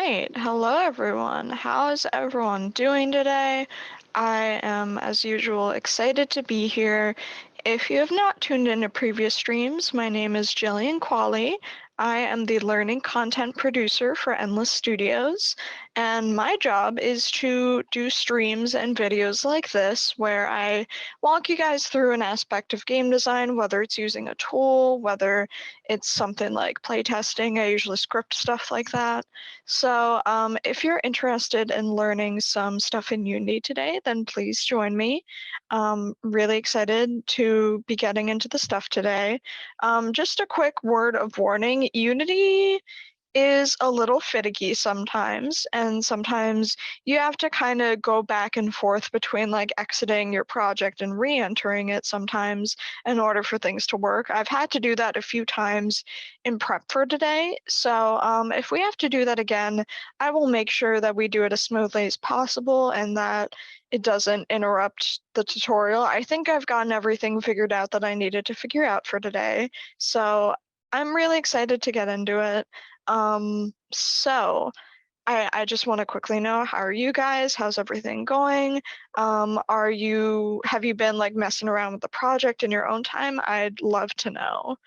right. Hello, everyone. How's everyone doing today? I am, as usual, excited to be here. If you have not tuned into previous streams, my name is Jillian Qualley. I am the learning content producer for Endless Studios, and my job is to do streams and videos like this where I walk you guys through an aspect of game design, whether it's using a tool, whether it's something like playtesting. I usually script stuff like that. So if you're interested in learning some stuff in Unity today, then please join me. Really excited to be getting into the stuff today. Just a quick word of warning, Unity is a little finicky sometimes, and sometimes you have to kind of go back and forth between like exiting your project and re-entering it sometimes in order for things to work. I've had to do that a few times in prep for today, so if we have to do that again, I will make sure that we do it as smoothly as possible and that it doesn't interrupt the tutorial. I think I've gotten everything figured out that I needed to figure out for today, so I'm really excited to get into it. So I just want to quickly know, how are you guys? How's everything going? Have you been like messing around with the project in your own time? I'd love to know.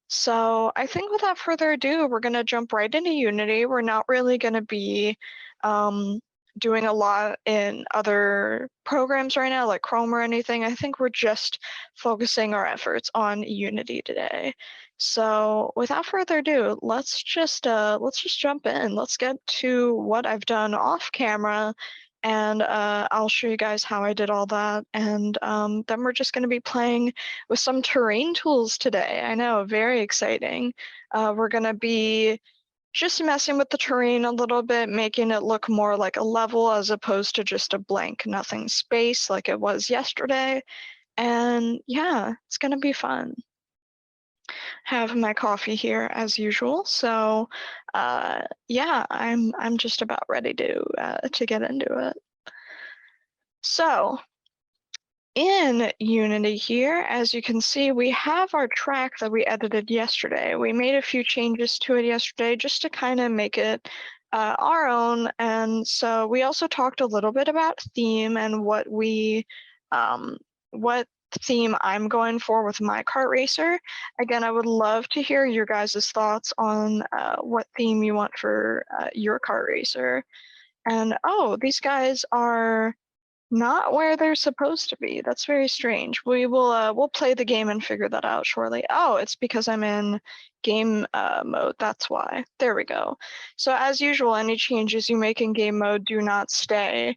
So I think without further ado, we're going to jump right into Unity. We're not really going to be doing a lot in other programs right now, like Chrome or anything. I think we're just focusing our efforts on Unity today. So without further ado, let's just jump in. Let's get to what I've done off camera, and I'll show you guys how I did all that. And then we're just going to be playing with some terrain tools today. I know, very exciting. We're going to be just messing with the terrain a little bit, making it look more like a level as opposed to just a blank nothing space like it was yesterday. And yeah, it's going to be fun. Have my coffee here as usual. So yeah, I'm just about ready to get into it. So in Unity here, as you can see, we have our track that we edited yesterday. We made a few changes to it yesterday just to kind of make it our own. And so we also talked a little bit about theme and what theme I'm going for with my kart racer. Again, I would love to hear your guys' thoughts on what theme you want for your kart racer. And oh, these guys are not where they're supposed to be. That's very strange. We'll play the game and figure that out shortly. Oh, it's because I'm in game mode. That's why. There we go. So as usual, any changes you make in game mode do not stay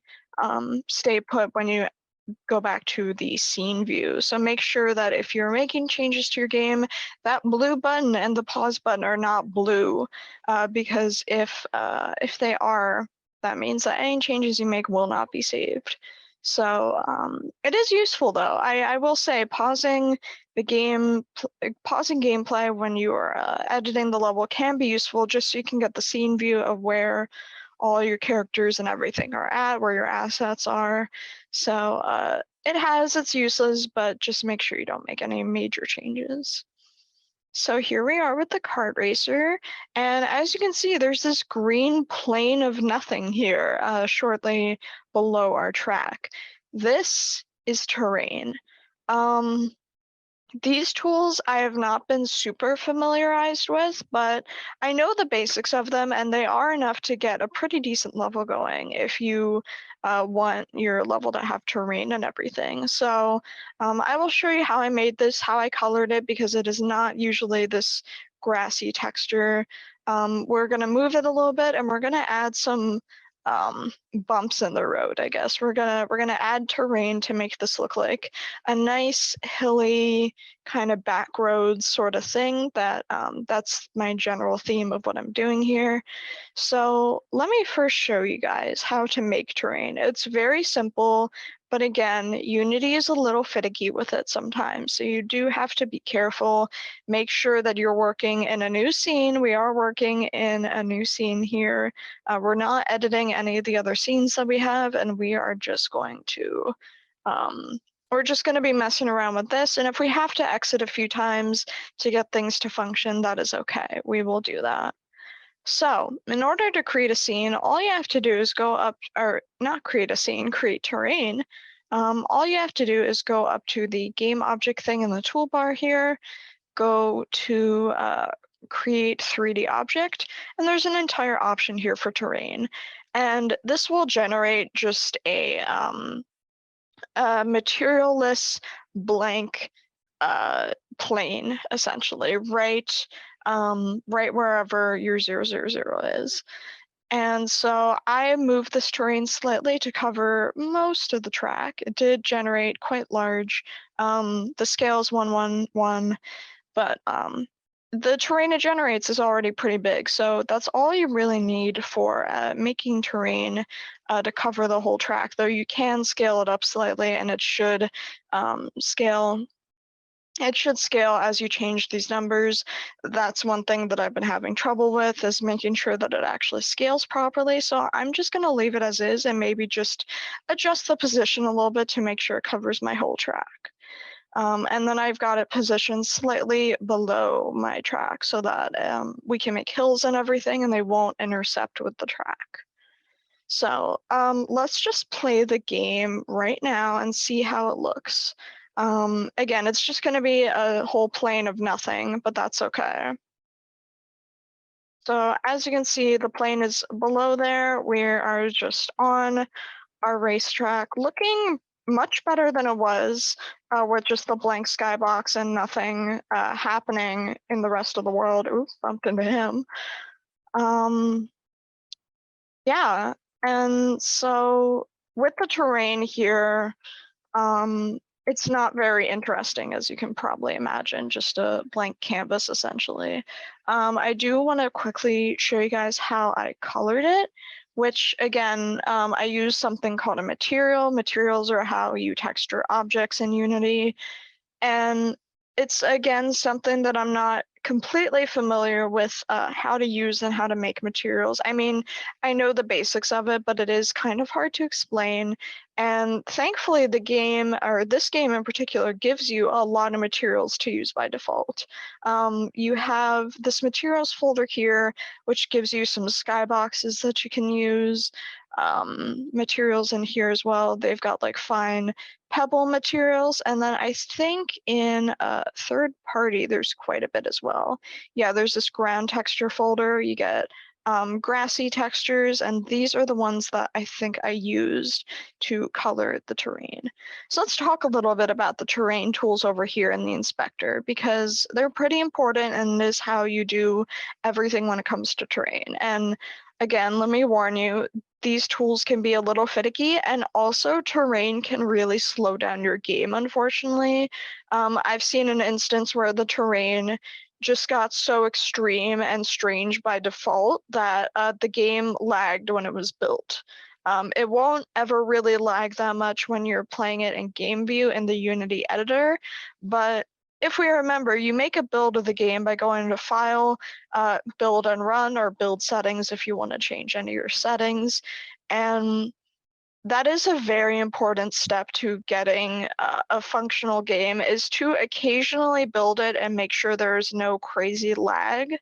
put when you go back to the scene view. So make sure that if you're making changes to your game, that blue button and the pause button are not blue, because if they are, that means that any changes you make will not be saved. So it is useful, though. I will say pausing gameplay when you are editing the level can be useful, just so you can get the scene view of where all your characters and everything are at, where your assets are. So it has its uses, but just make sure you don't make any major changes. So here we are with the kart racer, and as you can see, there's this green plane of nothing here, shortly below our track. This is terrain. These tools I have not been super familiarized with, but I know the basics of them, and they are enough to get a pretty decent level going if you want your level to have terrain and everything. So I will show you how I made this, how I colored it, because it is not usually this grassy texture. We're going to move it a little bit, and we're going to add some bumps in the road, I guess. We're gonna add terrain to make this look like a nice hilly kind of back road sort of thing. That's my general theme of what I'm doing here. So let me first show you guys how to make terrain. It's very simple, but again, Unity is a little finicky with it sometimes. So you do have to be careful. Make sure that you're working in a new scene. We are working in a new scene here. We're not editing any of the other scenes that we have, and we are just going to we're just going to be messing around with this, and if we have to exit a few times to get things to function, that is okay. We will do that. So in order to create a scene, all you have to do is go up, or not create a scene, create terrain. All you have to do is go up to the game object thing in the toolbar here, go to create 3D object, and there's an entire option here for terrain. And this will generate just a materialless blank plane, essentially, right wherever your 000 is. And so I moved this terrain slightly to cover most of the track. It did generate quite large. The scale is 111, but the terrain it generates is already pretty big. So that's all you really need for making terrain to cover the whole track, though you can scale it up slightly, and it should scale. It should scale as you change these numbers. That's one thing that I've been having trouble with, is making sure that it actually scales properly. So I'm just going to leave it as is and maybe just adjust the position a little bit to make sure it covers my whole track. And then I've got it positioned slightly below my track so that we can make hills and everything and they won't intercept with the track. So let's just play the game right now and see how it looks. Again, it's just going to be a whole plane of nothing, but that's okay. So as you can see, the plane is below there. We are just on our racetrack, looking much better than it was with just the blank skybox and nothing happening in the rest of the world. Oops, bumped into him. Yeah, and so with the terrain here, it's not very interesting, as you can probably imagine, just a blank canvas, essentially. I do want to quickly show you guys how I colored it, which, again, I use something called a material. Materials are how you texture objects in Unity. And it's, again, something that I'm not completely familiar with how to use and how to make materials. I mean, I know the basics of it, but it is kind of hard to explain. And thankfully, the game, or this game in particular, gives you a lot of materials to use by default. You have this materials folder here, which gives you some skyboxes that you can use. Materials in here as well. They've got like fine pebble materials, and then I think in third party there's quite a bit as well. Yeah, there's this ground texture folder. You get grassy textures, and these are the ones that I think I used to color the terrain. So let's talk a little bit about the terrain tools over here in the inspector, because they're pretty important and is how you do everything when it comes to terrain. And again, let me warn you, these tools can be a little finicky, and also terrain can really slow down your game, unfortunately. I've seen an instance where the terrain just got so extreme and strange by default that the game lagged when it was built. It won't ever really lag that much when you're playing it in game view in the Unity editor, but if we remember, you make a build of the game by going to File, Build and Run, or Build Settings if you want to change any of your settings. And that is a very important step to getting a functional game, is to occasionally build it and make sure there's no crazy lag,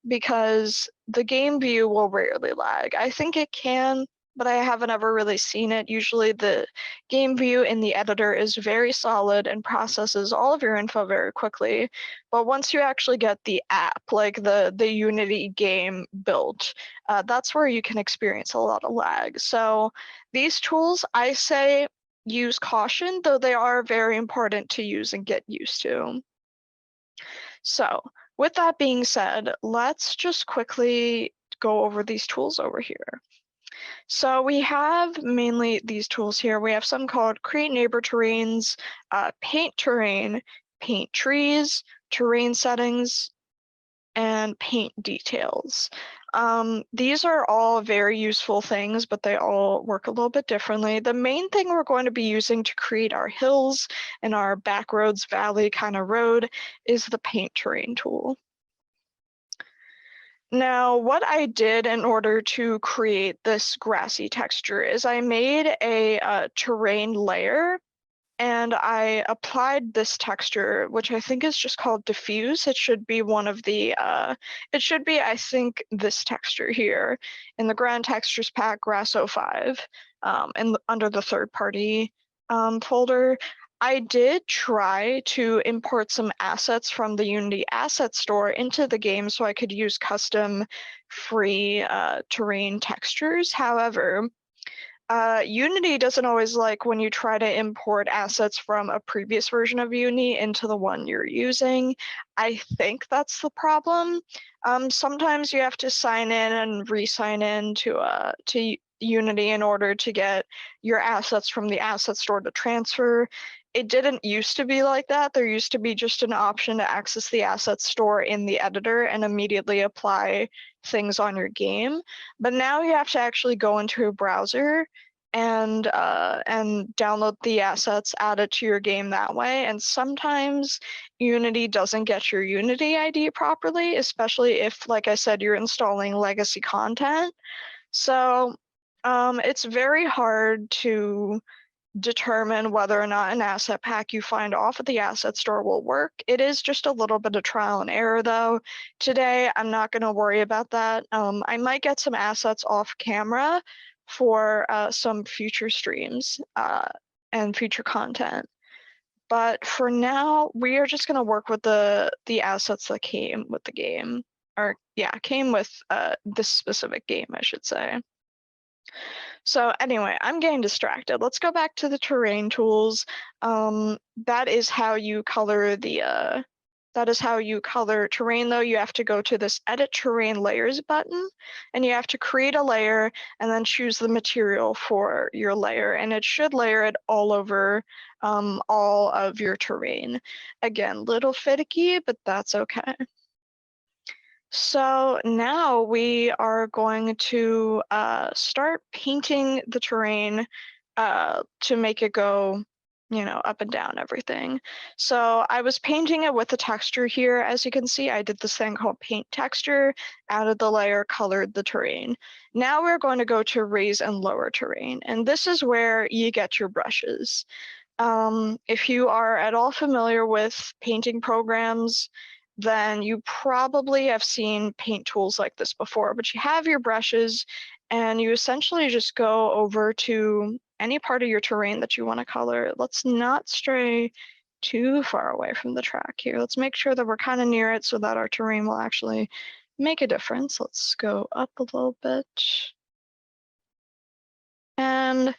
because the game view will rarely lag. I think it can, but I haven't ever really seen it. Usually the game view in the editor is very solid and processes all of your info very quickly. But once you actually get the app, like the Unity game built, that's where you can experience a lot of lag. So these tools, I say use caution, though they are very important to use and get used to. So with that being said, let's just quickly go over these tools over here. So we have mainly these tools here. We have some called Create Neighbor Terrains, Paint Terrain, Paint Trees, Terrain Settings, and Paint Details. These are all very useful things, but they all work a little bit differently. The main thing we're going to be using to create our hills and our backroads valley kind of road is the Paint Terrain tool. Now, what I did in order to create this grassy texture is I made a terrain layer, and I applied this texture, which I think is just called diffuse. It should be one of the, it should be, I think, this texture here in the Grand Textures pack, Grass 05, under the third-party folder. I did try to import some assets from the Unity Asset Store into the game so I could use custom free terrain textures. However, Unity doesn't always like when you try to import assets from a previous version of Unity into the one you're using. I think that's the problem. Sometimes you have to sign in and re-sign in to Unity in order to get your assets from the asset store to transfer. It didn't used to be like that. There used to be just an option to access the asset store in the editor and immediately apply things on your game. But now you have to actually go into a browser and download the assets, add it to your game that way. And sometimes Unity doesn't get your Unity ID properly, especially if, like I said, you're installing legacy content. So it's very hard to determine whether or not an asset pack you find off of the asset store will work. It is just a little bit of trial and error, though. Today, I'm not going to worry about that. I might get some assets off camera for some future streams and future content. But for now, we are just going to work with the assets that came with the game, or yeah, came with this specific game, I should say. So anyway, I'm getting distracted. Let's go back to the terrain tools. That is how you color the that is how you color terrain, though. You have to go to this Edit Terrain Layers button, and you have to create a layer and then choose the material for your layer, and it should layer it all over all of your terrain. Again, little finicky, but that's okay. So now we are going to start painting the terrain to make it go, up and down everything. So I was painting it with the texture here. As you can see, I did this thing called paint texture, added the layer, colored the terrain. Now we're going to go to raise and lower terrain. And this is where you get your brushes. If you are at all familiar with painting programs, then you probably have seen paint tools like this before, but you have your brushes and you essentially just go over to any part of your terrain that you want to color. Let's not stray too far away from the track here. Let's make sure that we're kind of near it so that our terrain will actually make a difference. Let's go up a little bit. And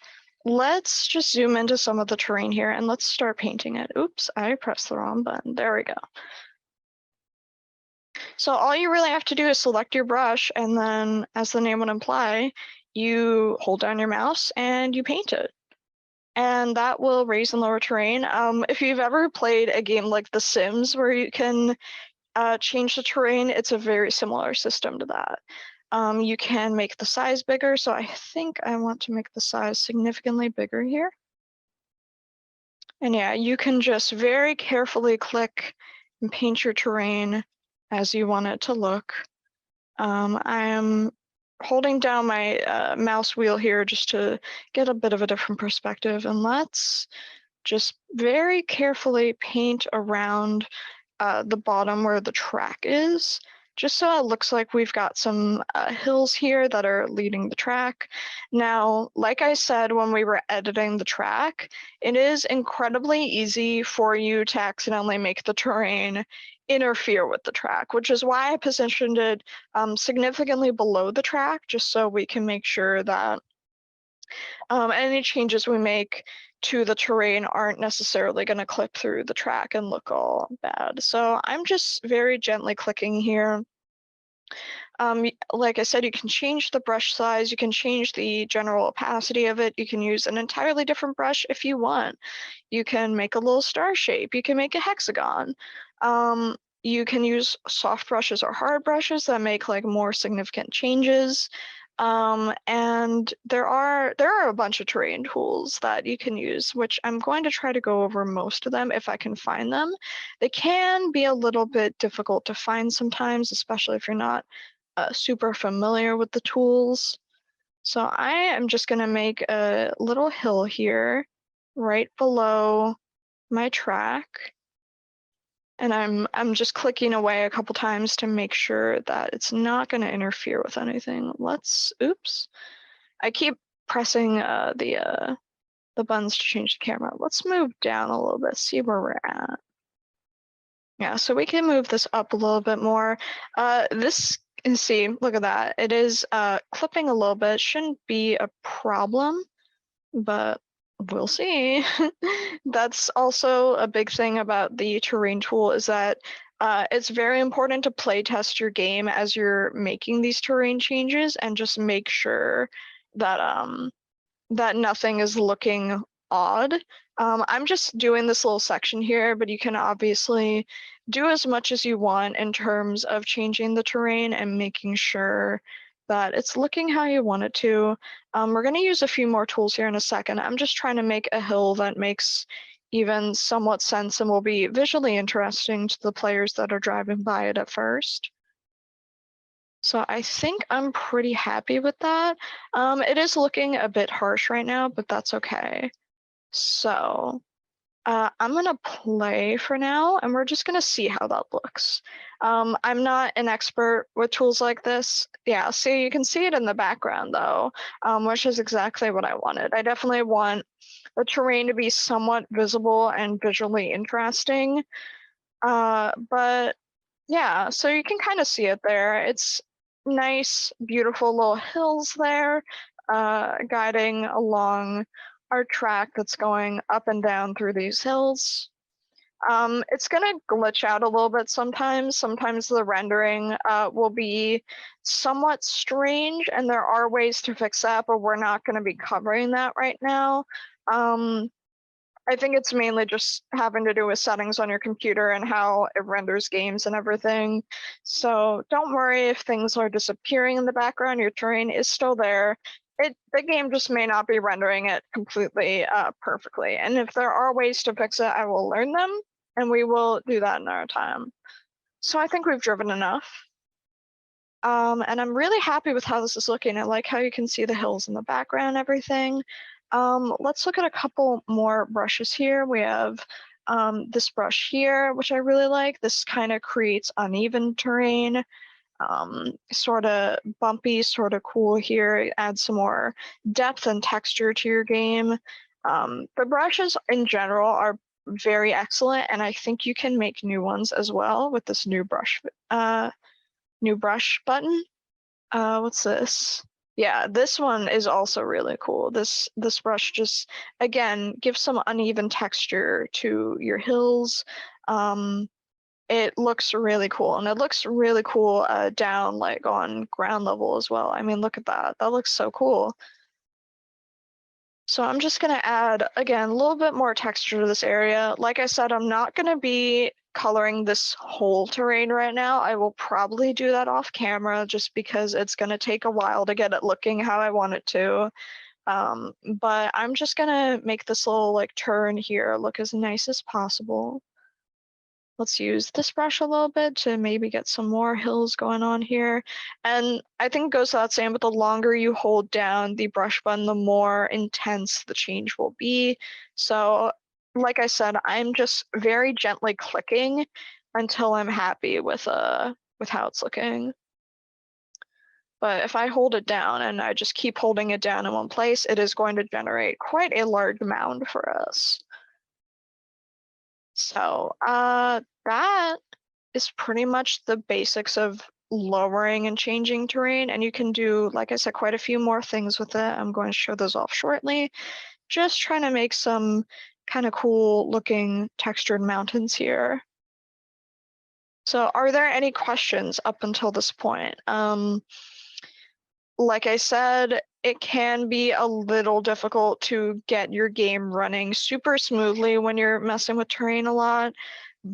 let's just zoom into some of the terrain here and let's start painting it. Oops, I pressed the wrong button. There we go. So all you really have to do is select your brush, and then, as the name would imply, you hold down your mouse and you paint it. And that will raise and lower terrain. If you've ever played a game like The Sims where you can change the terrain, it's a very similar system to that. You can make the size bigger, so I think I want to make the size significantly bigger here. And yeah, you can just very carefully click and paint your terrain as you want it to look. I am holding down my mouse wheel here just to get a bit of a different perspective, and let's just very carefully paint around the bottom where the track is, just so it looks like we've got some hills here that are leading the track. Now, like I said when we were editing the track, it is incredibly easy for you to accidentally make the terrain interfere with the track, which is why I positioned it significantly below the track, just so we can make sure that any changes we make to the terrain aren't necessarily going to clip through the track and look all bad. So I'm just very gently clicking here. Like I said, you can change the brush size, you can change the general opacity of it, you can use an entirely different brush if you want. You can make a little star shape, you can make a hexagon. You can use soft brushes or hard brushes that make like more significant changes. And there are a bunch of terrain tools that you can use, which I'm going to try to go over most of them if I can find them. They can be a little bit difficult to find sometimes, especially if you're not super familiar with the tools. So I am just going to make a little hill here right below my track. And I'm just clicking away a couple times to make sure that it's not going to interfere with anything. Oops. I keep pressing the buttons to change the camera. Let's move down a little bit, see where we're at. Yeah, so we can move this up a little bit more. See, look at that. It is clipping a little bit. Shouldn't be a problem, but we'll see. That's also a big thing about the terrain tool is that it's very important to play test your game as you're making these terrain changes and just make sure that that nothing is looking odd. I'm just doing this little section here, but you can obviously do as much as you want in terms of changing the terrain and making sure that it's looking how you want it to. We're going to use a few more tools here in a second. I'm just trying to make a hill that makes even somewhat sense and will be visually interesting to the players that are driving by it at first. So I think I'm pretty happy with that. It is looking a bit harsh right now, but that's okay. So I'm gonna play for now, and we're just gonna see how that looks. I'm not an expert with tools like this. Yeah, so you can see it in the background though, which is exactly what I wanted. I definitely want the terrain to be somewhat visible and visually interesting. But yeah, so you can kind of see it there. It's nice, beautiful little hills there, guiding along our track that's going up and down through these hills. It's gonna glitch out a little bit sometimes. Sometimes the rendering will be somewhat strange, and there are ways to fix that, but we're not gonna be covering that right now. I think it's mainly just having to do with settings on your computer and how it renders games and everything. So don't worry if things are disappearing in the background, your terrain is still there. The game just may not be rendering it completely perfectly. And if there are ways to fix it, I will learn them and we will do that in our time. So I think we've driven enough. And I'm really happy with how this is looking. I like how you can see the hills in the background and everything. Let's look at a couple more brushes here. We have this brush here, which I really like. This kind of creates uneven terrain, sort of bumpy, sort of cool here. It adds some more depth and texture to your game. The brushes in general are very excellent, and I think you can make new ones as well with this new brush button. What's this? Yeah, this one is also really cool. This brush just, again, gives some uneven texture to your hills. It looks really cool, and it looks really cool down like on ground level as well. I mean, look at that. That looks so cool. So I'm just gonna add, again, a little bit more texture to this area. Like I said, I'm not gonna be coloring this whole terrain right now. I will probably do that off camera just because it's gonna take a while to get it looking how I want it to. But I'm just gonna make this little like turn here look as nice as possible. Let's use this brush a little bit to maybe get some more hills going on here. And I think it goes without saying, but the longer you hold down the brush button, the more intense the change will be. So like I said, I'm just very gently clicking until I'm happy with how it's looking. But if I hold it down and I just keep holding it down in one place, it is going to generate quite a large mound for us. So that is pretty much the basics of lowering and changing terrain. And you can do, like I said, quite a few more things with it. I'm going to show those off shortly. Just trying to make some kind of cool looking textured mountains here. So are there any questions up until this point? Like I said, it can be a little difficult to get your game running super smoothly when you're messing with terrain a lot.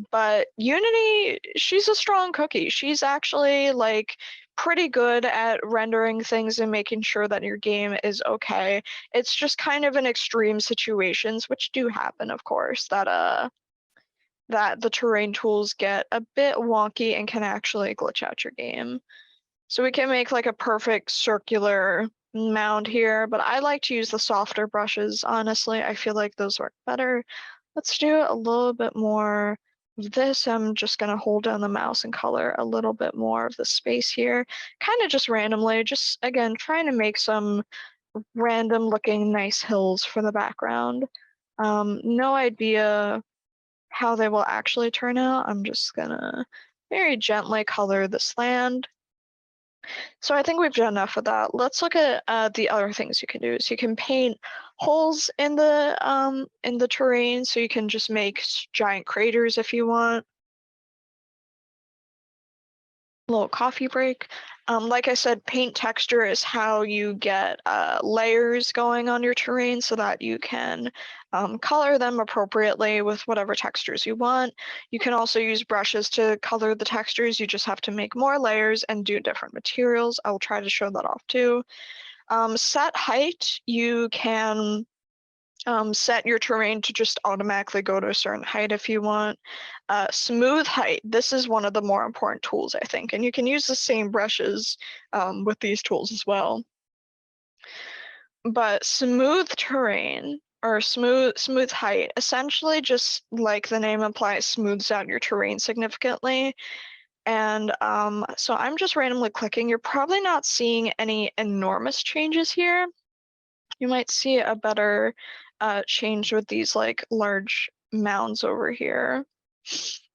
But Unity, she's a strong cookie. She's actually like pretty good at rendering things and making sure that your game is okay. It's just kind of in extreme situations, which do happen, of course, that the terrain tools get a bit wonky and can actually glitch out your game. So we can make like a perfect circular mound here, but I like to use the softer brushes, honestly. I feel like those work better. Let's do a little bit more of this. I'm just gonna hold down the mouse and color a little bit more of the space here, kind of just randomly, just again, trying to make some random looking nice hills for the background. No idea how they will actually turn out. I'm just gonna very gently color this land. So I think we've done enough of that. Let's look at the other things you can do. So you can paint holes in the terrain, so you can just make giant craters if you want. Little coffee break. Like I said, paint texture is how you get layers going on your terrain so that you can color them appropriately with whatever textures you want. You can also use brushes to color the textures. You just have to make more layers and do different materials. I will try to show that off too. Set height, you can set your terrain to just automatically go to a certain height if you want. Smooth height, this is one of the more important tools, I think, and you can use the same brushes with these tools as well. But smooth terrain or smooth height, essentially just like the name implies, smooths out your terrain significantly. And so I'm just randomly clicking. You're probably not seeing any enormous changes here. You might see a better change with these like large mounds over here.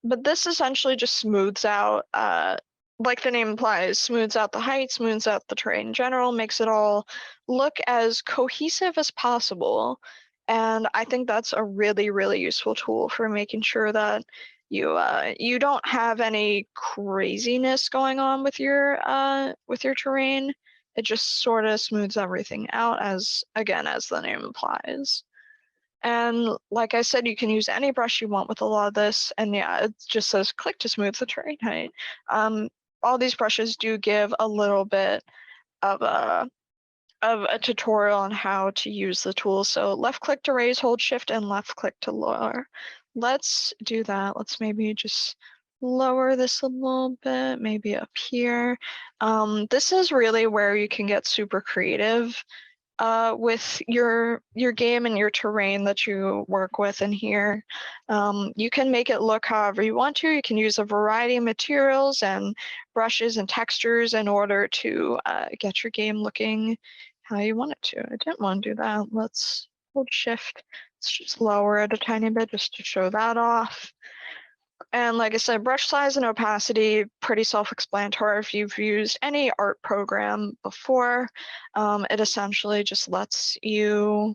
But this essentially just smooths out, like the name implies, smooths out the height, smooths out the terrain in general, makes it all look as cohesive as possible. And I think that's a really, really useful tool for making sure that you don't have any craziness going on with your terrain. It just sort of smooths everything out, as again, as the name implies. And like I said, you can use any brush you want with a lot of this. And yeah, it just says click to smooth the terrain height. All these brushes do give a little bit of a tutorial on how to use the tool. So left click to raise, hold shift, and left click to lower. Let's do that. Let's maybe just lower this a little bit, maybe up here. This is really where you can get super creative with your game and your terrain that you work with in here. You can make it look however you want to. You can use a variety of materials and brushes and textures in order to get your game looking how you want it to. I didn't want to do that. Let's hold shift. Let's just lower it a tiny bit just to show that off. And like I said, brush size and opacity, pretty self-explanatory. If you've used any art program before, it essentially just lets you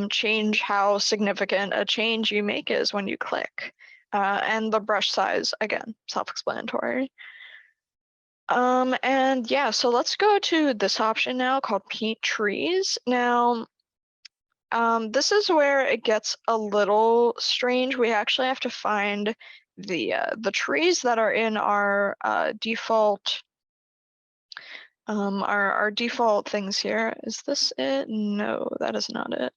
change how significant a change you make is when you click. And the brush size, again, self-explanatory. And yeah, so let's go to this option now called Paint Trees. Now, this is where it gets a little strange. We actually have to find the trees that are in our default our default things here. Is this it? No, that is not it.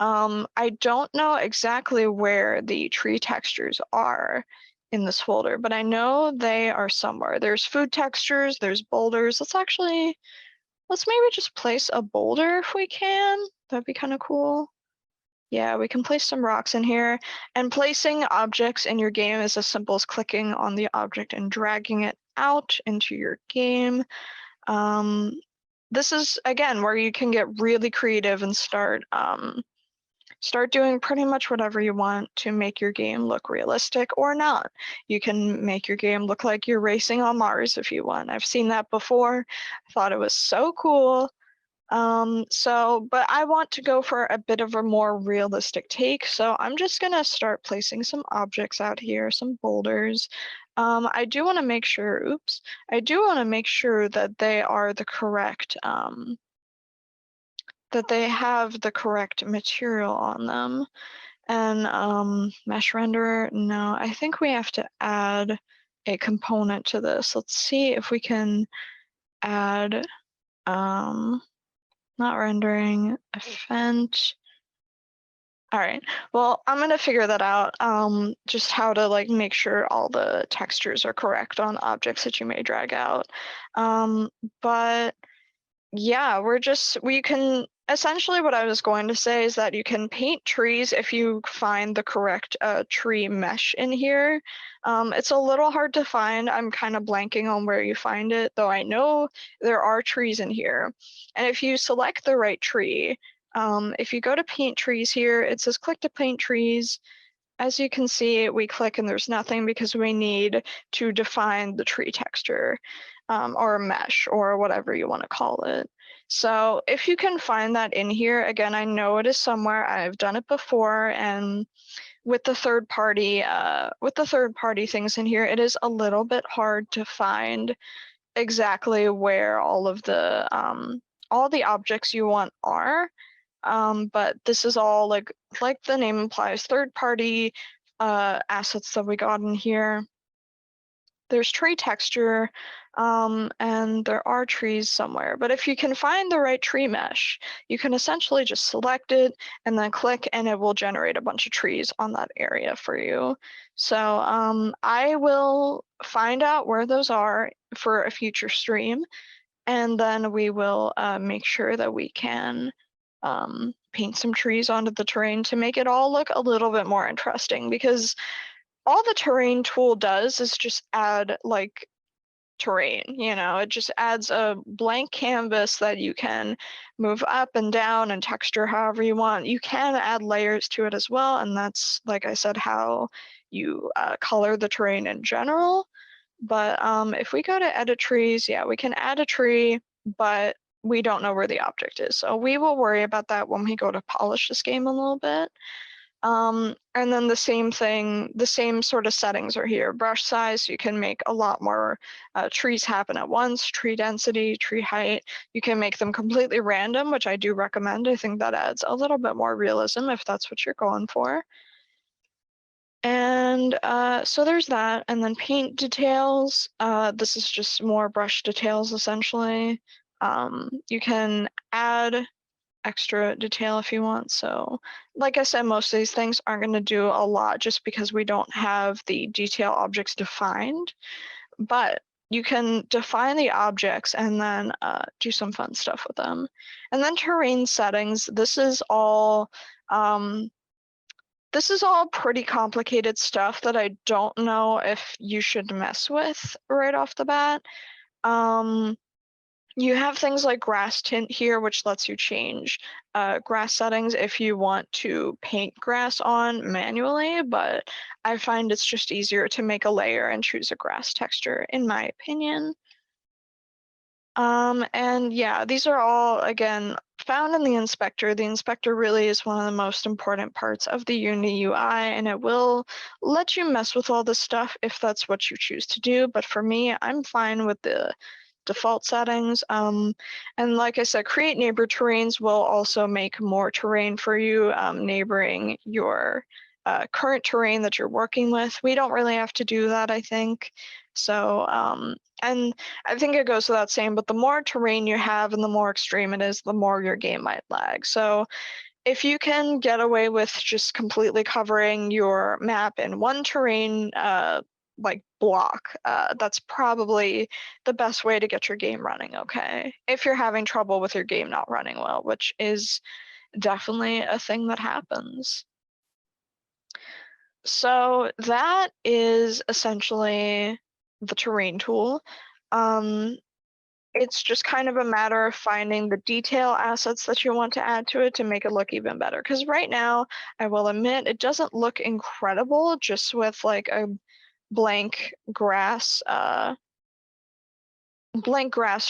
I don't know exactly where the tree textures are in this folder, but I know they are somewhere. There's food textures, there's boulders. Let's maybe just place a boulder if we can. That'd be kind of cool. Yeah, we can place some rocks in here, and placing objects in your game is as simple as clicking on the object and dragging it out into your game. This is, again, where you can get really creative and start doing pretty much whatever you want to make your game look realistic or not. You can make your game look like you're racing on Mars if you want. I've seen that before. I thought it was so cool. But I want to go for a bit of a more realistic take, so I'm just gonna start placing some objects out here, some boulders. I do want to make sure, I do want to make sure that they are the correct, that they have the correct material on them. And mesh renderer, no, I think we have to add a component to this. Let's see if we can add, not rendering, event. All right, well, I'm gonna figure that out, just how to like make sure all the textures are correct on objects that you may drag out. But Yeah, we can essentially what I was going to say is that you can paint trees if you find the correct tree mesh in here. It's a little hard to find. I'm kind of blanking on where you find it, though I know there are trees in here. And if you select the right tree, if you go to paint trees here, it says click to paint trees. As you can see, we click and there's nothing because we need to define the tree texture or mesh or whatever you want to call it. So if you can find that in here, again, I know it is somewhere. I've done it before, and with the third party things in here, it is a little bit hard to find exactly where all the objects you want are. But this is all like the name implies, third-party assets that we got in here. There's tree texture, and there are trees somewhere. But if you can find the right tree mesh, you can essentially just select it and then click, and it will generate a bunch of trees on that area for you. So I will find out where those are for a future stream, and then we will make sure that we can paint some trees onto the terrain to make it all look a little bit more interesting, because all the terrain tool does is just add like terrain, it just adds a blank canvas that you can move up and down and texture however you want. You can add layers to it as well, and that's, like I said, how you color the terrain in general. But if we go to edit trees, yeah, we can add a tree, but we don't know where the object is. So we will worry about that when we go to polish this game a little bit. And then the same thing, the same sort of settings are here. Brush size, you can make a lot more trees happen at once. Tree density, tree height, you can make them completely random, which I do recommend. I think that adds a little bit more realism if that's what you're going for. And so there's that. And then paint details. This is just more brush details, essentially. You can add extra detail if you want. So like I said, most of these things aren't going to do a lot just because we don't have the detail objects defined. But you can define the objects and then do some fun stuff with them. And then terrain settings. This is all pretty complicated stuff that I don't know if you should mess with right off the bat. You have things like grass tint here, which lets you change grass settings if you want to paint grass on manually, but I find it's just easier to make a layer and choose a grass texture, in my opinion. And yeah, these are all, again, found in the inspector. The inspector really is one of the most important parts of the Unity UI, and it will let you mess with all this stuff if that's what you choose to do. But for me, I'm fine with the default settings. And like I said, create neighbor terrains will also make more terrain for you, neighboring your current terrain that you're working with. We don't really have to do that, I think. So, and I think it goes without saying, but the more terrain you have and the more extreme it is, the more your game might lag. So if you can get away with just completely covering your map in one terrain like block, that's probably the best way to get your game running okay. If you're having trouble with your game not running well, which is definitely a thing that happens. So that is essentially the terrain tool. It's just kind of a matter of finding the detail assets that you want to add to it to make it look even better. Because right now, I will admit, it doesn't look incredible just with like a blank grass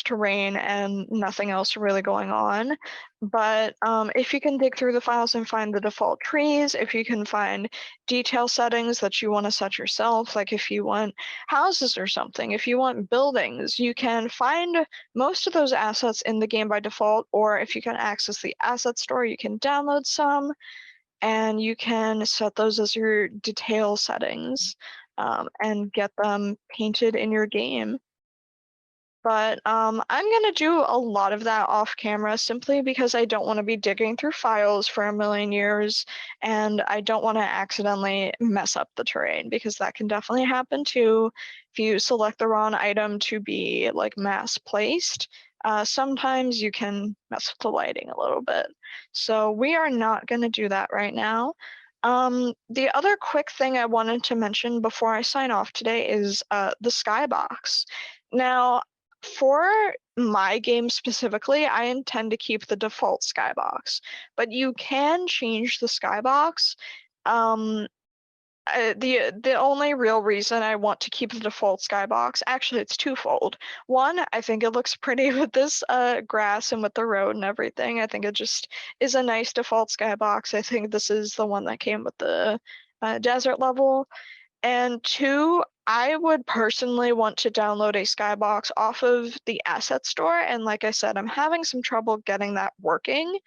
terrain and nothing else really going on. But if you can dig through the files and find the default trees, if you can find detail settings that you want to set yourself, like if you want houses or something, if you want buildings, you can find most of those assets in the game by default, or if you can access the asset store, you can download some and you can set those as your detail settings and get them painted in your game. But I'm going to do a lot of that off camera simply because I don't want to be digging through files for a million years, and I don't want to accidentally mess up the terrain, because that can definitely happen too. If you select the wrong item to be like mass placed, sometimes you can mess with the lighting a little bit. So we are not going to do that right now. The other quick thing I wanted to mention before I sign off today is the Skybox. Now, for my game specifically, I intend to keep the default Skybox, but you can change the Skybox. Um, the only real reason I want to keep the default skybox, actually it's twofold. One, I think it looks pretty with this grass and with the road and everything. I think it just is a nice default skybox. I think this is the one that came with the desert level. And two, I would personally want to download a Skybox off of the asset store. And like I said, I'm having some trouble getting that working.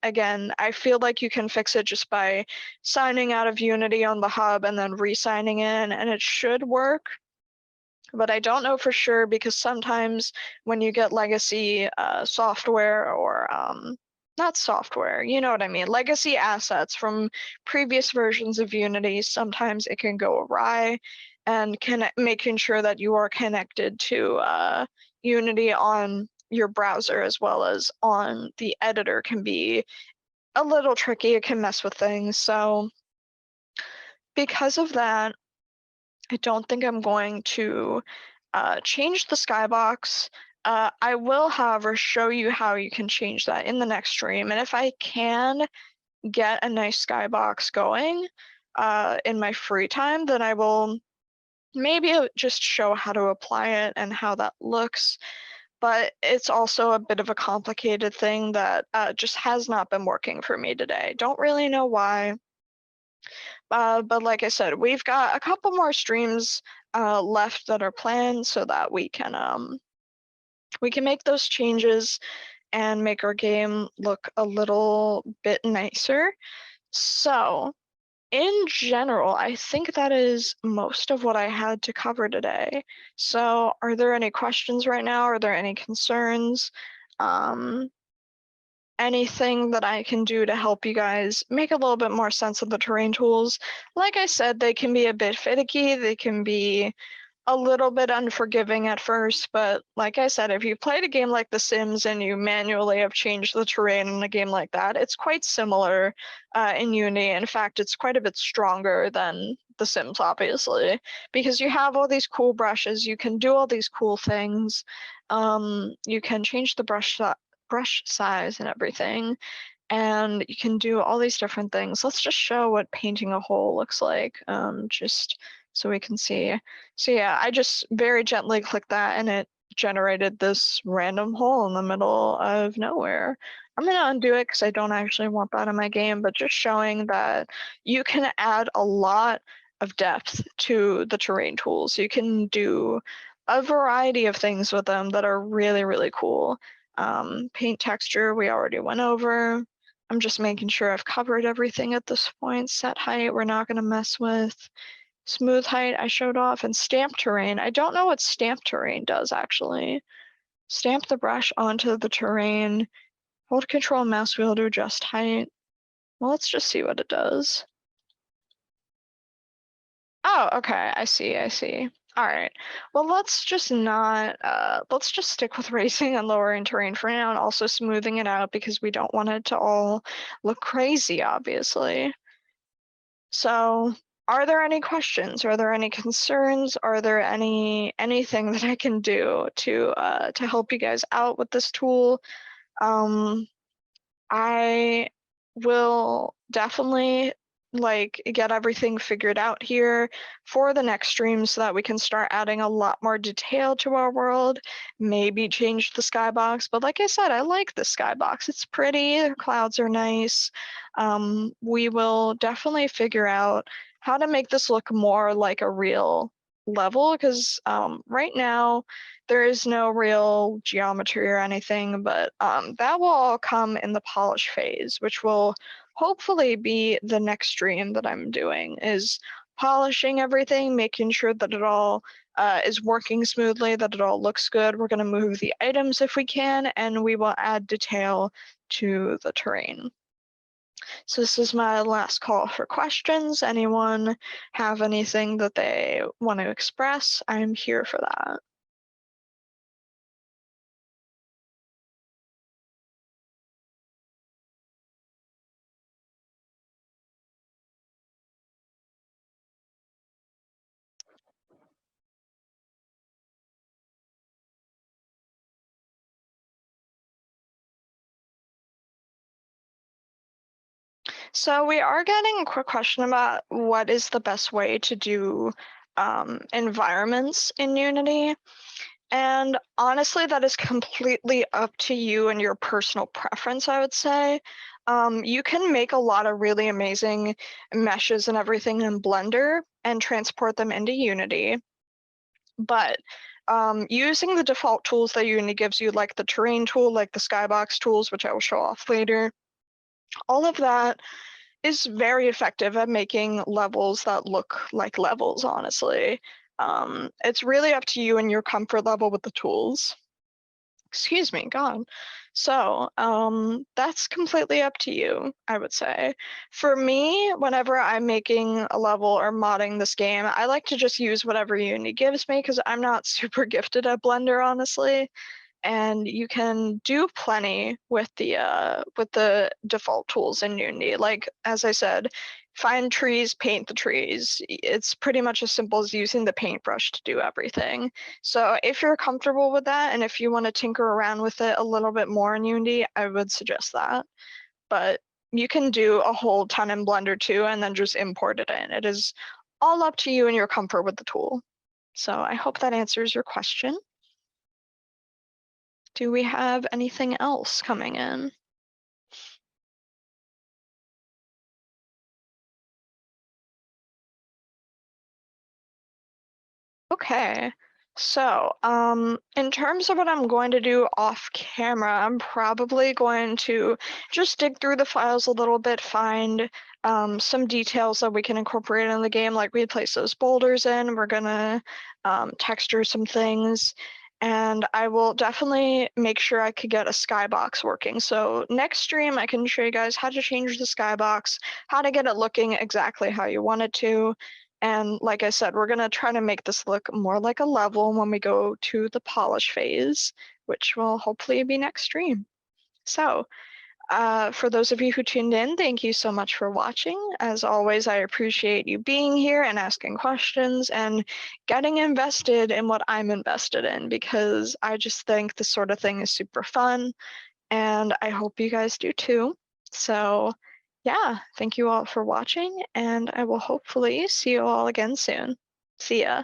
Again, I feel like you can fix it just by signing out of Unity on the hub and then re-signing in, and it should work. But I don't know for sure because sometimes when you get legacy software or not software, you know what I mean, legacy assets from previous versions of Unity, sometimes it can go awry, and making sure that you are connected to Unity on your browser as well as on the editor can be a little tricky. It can mess with things. So because of that, I don't think I'm going to change the skybox. I will, however, show you how you can change that in the next stream. And if I can get a nice skybox going in my free time, then I will maybe just show how to apply it and how that looks. But it's also a bit of a complicated thing that just has not been working for me today. Don't really know why. But like I said, we've got a couple more streams left that are planned so that we can make those changes and make our game look a little bit nicer. So in general, I think that is most of what I had to cover today. So are there any questions right now? Are there any concerns? Anything that I can do to help you guys make a little bit more sense of the terrain tools? Like I said, they can be a bit finicky. They can be a little bit unforgiving at first, but like I said, if you played a game like The Sims and you manually have changed the terrain in a game like that, it's quite similar in Unity. In fact, it's quite a bit stronger than The Sims, obviously, because you have all these cool brushes, you can do all these cool things, you can change the brush size and everything, and you can do all these different things. Let's just show what painting a hole looks like, just so we can see. So yeah, I just very gently clicked that and it generated this random hole in the middle of nowhere. I'm gonna undo it because I don't actually want that in my game, but just showing that you can add a lot of depth to the terrain tools. You can do a variety of things with them that are really, really cool. Paint texture, we already went over. I'm just making sure I've covered everything at this point. Set height, we're not gonna mess with. Smooth height, I showed off, and stamp terrain. I don't know what stamp terrain does, actually. Stamp the brush onto the terrain. Hold Control mouse wheel to adjust height. Well, let's just see what it does. Oh, okay, I see. All right. Well, let's just stick with racing and lowering terrain for now and also smoothing it out because we don't want it to all look crazy, obviously. So are there any questions? Are there any concerns? Are there anything that I can do to help you guys out with this tool? I will definitely get everything figured out here for the next stream so that we can start adding a lot more detail to our world, maybe change the skybox. But like I said, I like the skybox. It's pretty, the clouds are nice. We will definitely figure out how to make this look more like a real level because right now there is no real geometry or anything, but that will all come in the polish phase, which will hopefully be the next stream that I'm doing, is polishing everything, making sure that it all is working smoothly, that it all looks good. We're going to move the items if we can, and we will add detail to the terrain. So this is my last call for questions. Anyone have anything that they want to express? I'm here for that. So we are getting a quick question about what is the best way to do environments in Unity. And honestly, that is completely up to you and your personal preference, I would say. You can make a lot of really amazing meshes and everything in Blender and transport them into Unity. But using the default tools that Unity gives you, like the terrain tool, like the Skybox tools, which I will show off later, all of that is very effective at making levels that look like levels, honestly. It's really up to you and your comfort level with the tools. Excuse me, God. So that's completely up to you, I would say. For me, whenever I'm making a level or modding this game, I like to just use whatever Unity gives me because I'm not super gifted at Blender, honestly. And you can do plenty with the default tools in Unity. Like, as I said, find trees, paint the trees. It's pretty much as simple as using the paintbrush to do everything. So if you're comfortable with that, and if you want to tinker around with it a little bit more in Unity, I would suggest that. But you can do a whole ton in Blender too, and then just import it in. It is all up to you and your comfort with the tool. So I hope that answers your question. Do we have anything else coming in? Okay. So, in terms of what I'm going to do off camera, I'm probably going to just dig through the files a little bit, find some details that we can incorporate in the game, like we place those boulders in, we're gonna texture some things, and I will definitely make sure I could get a skybox working. So next stream, I can show you guys how to change the skybox, how to get it looking exactly how you want it to. And like I said, we're going to try to make this look more like a level when we go to the polish phase, which will hopefully be next stream. So for those of you who tuned in, thank you so much for watching. As always, I appreciate you being here and asking questions and getting invested in what I'm invested in, because I just think this sort of thing is super fun, and I hope you guys do too. So yeah, thank you all for watching, and I will hopefully see you all again soon. See ya.